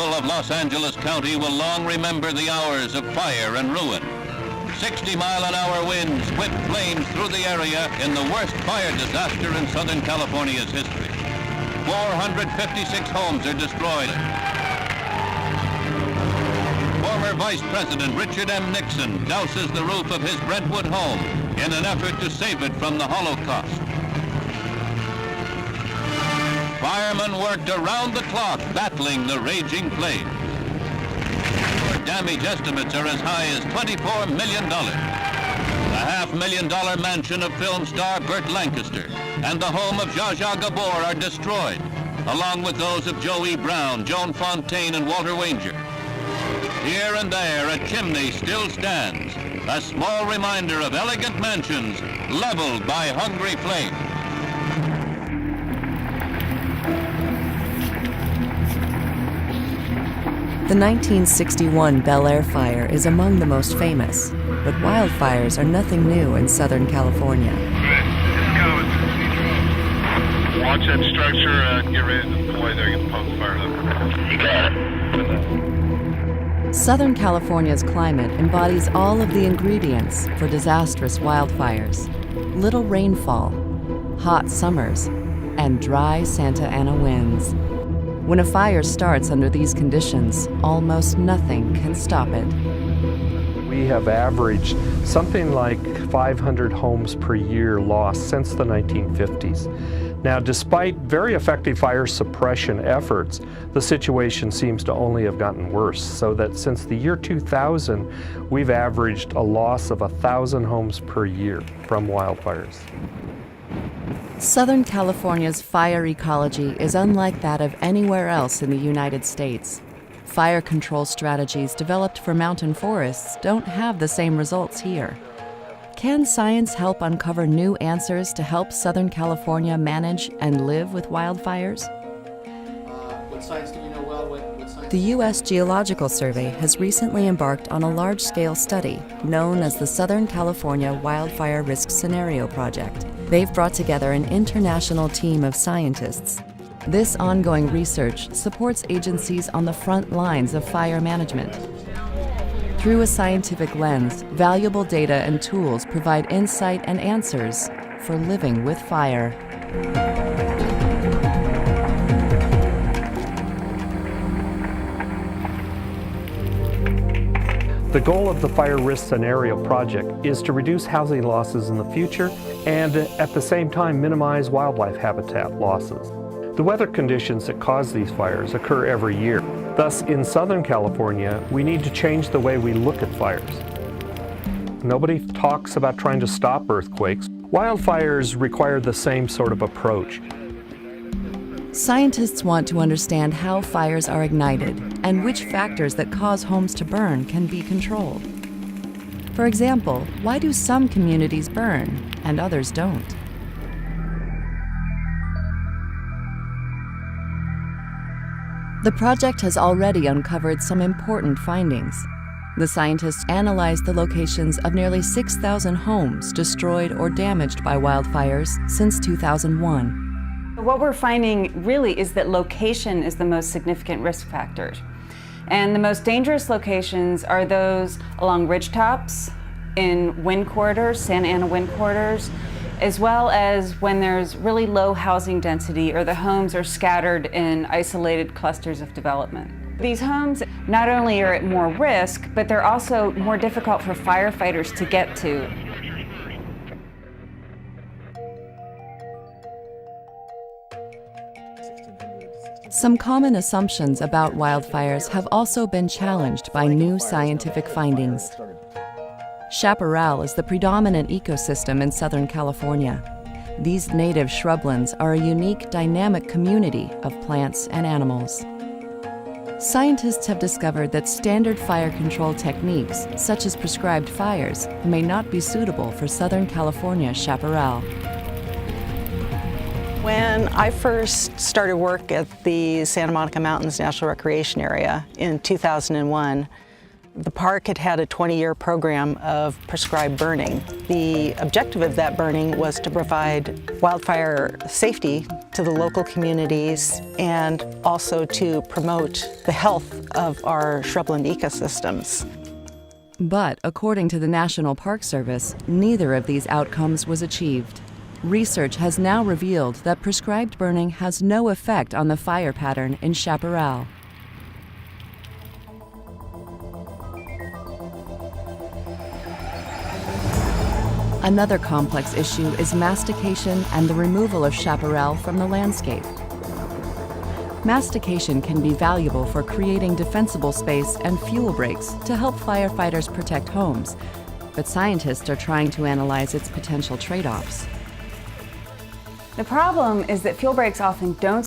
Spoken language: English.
people of Los Angeles County will long remember the hours of fire and ruin. 60-mile-an-hour winds whipped flames through the area in the worst fire disaster in Southern California's history. 456 homes are destroyed. Former Vice President Richard M. Nixon douses the roof of his Brentwood home in an effort to save it from the Holocaust. Firemen worked around the clock battling the raging flames. Damage estimates are as high as $24 million. The $500,000 mansion of film star Burt Lancaster and the home of Zsa Zsa Gabor are destroyed, along with those of Joe E. Brown, Joan Fontaine, and Walter Wanger. Here and there, a chimney still stands, a small reminder of elegant mansions leveled by hungry flames. The 1961 Bel Air fire is among the most famous, but wildfires are nothing new in Southern California. Watch that structure and get ready to deploy there, get the pump fired up. You got it. Southern California's climate embodies all of the ingredients for disastrous wildfires. Little rainfall, hot summers, and dry Santa Ana winds. When a fire starts under these conditions, almost nothing can stop it. We have averaged something like 500 homes per year lost since the 1950s. Now, despite very effective fire suppression efforts, the situation seems to only have gotten worse, so that since the year 2000, we've averaged a loss of 1,000 homes per year from wildfires. Southern California's fire ecology is unlike that of anywhere else in the United States. Fire control strategies developed for mountain forests don't have the same results here. Can science help uncover new answers to help Southern California manage and live with wildfires? What science do you know well? The U.S. Geological Survey has recently embarked on a large-scale study known as the Southern California Wildfire Risk Scenario Project. They've brought together an international team of scientists. This ongoing research supports agencies on the front lines of fire management. Through a scientific lens, valuable data and tools provide insight and answers for living with fire. The goal of the Fire Risk Scenario Project is to reduce housing losses in the future and at the same time minimize wildlife habitat losses. The weather conditions that cause these fires occur every year. Thus, in Southern California, we need to change the way we look at fires. Nobody talks about trying to stop earthquakes. Wildfires require the same sort of approach. Scientists want to understand how fires are ignited and which factors that cause homes to burn can be controlled. For example, why do some communities burn and others don't? The project has already uncovered some important findings. The scientists analyzed the locations of nearly 6,000 homes destroyed or damaged by wildfires since 2001. What we're finding really is that location is the most significant risk factor. And the most dangerous locations are those along ridgetops, in wind corridors, Santa Ana wind corridors, as well as when there's really low housing density or the homes are scattered in isolated clusters of development. These homes not only are at more risk, but they're also more difficult for firefighters to get to. Some common assumptions about wildfires have also been challenged by new scientific findings. Chaparral is the predominant ecosystem in Southern California. These native shrublands are a unique, dynamic community of plants and animals. Scientists have discovered that standard fire control techniques, such as prescribed fires, may not be suitable for Southern California chaparral. When I first started work at the Santa Monica Mountains National Recreation Area in 2001, The park had had a 20-year program of prescribed burning. The objective of that burning was to provide wildfire safety to the local communities and also to promote the health of our shrubland ecosystems. But according to the National Park Service, neither of these outcomes was achieved. Research has now revealed that prescribed burning has no effect on the fire pattern in chaparral. Another complex issue is mastication and the removal of chaparral from the landscape. Mastication can be valuable for creating defensible space and fuel breaks to help firefighters protect homes, but scientists are trying to analyze its potential trade-offs. The problem is that fuel breaks often don't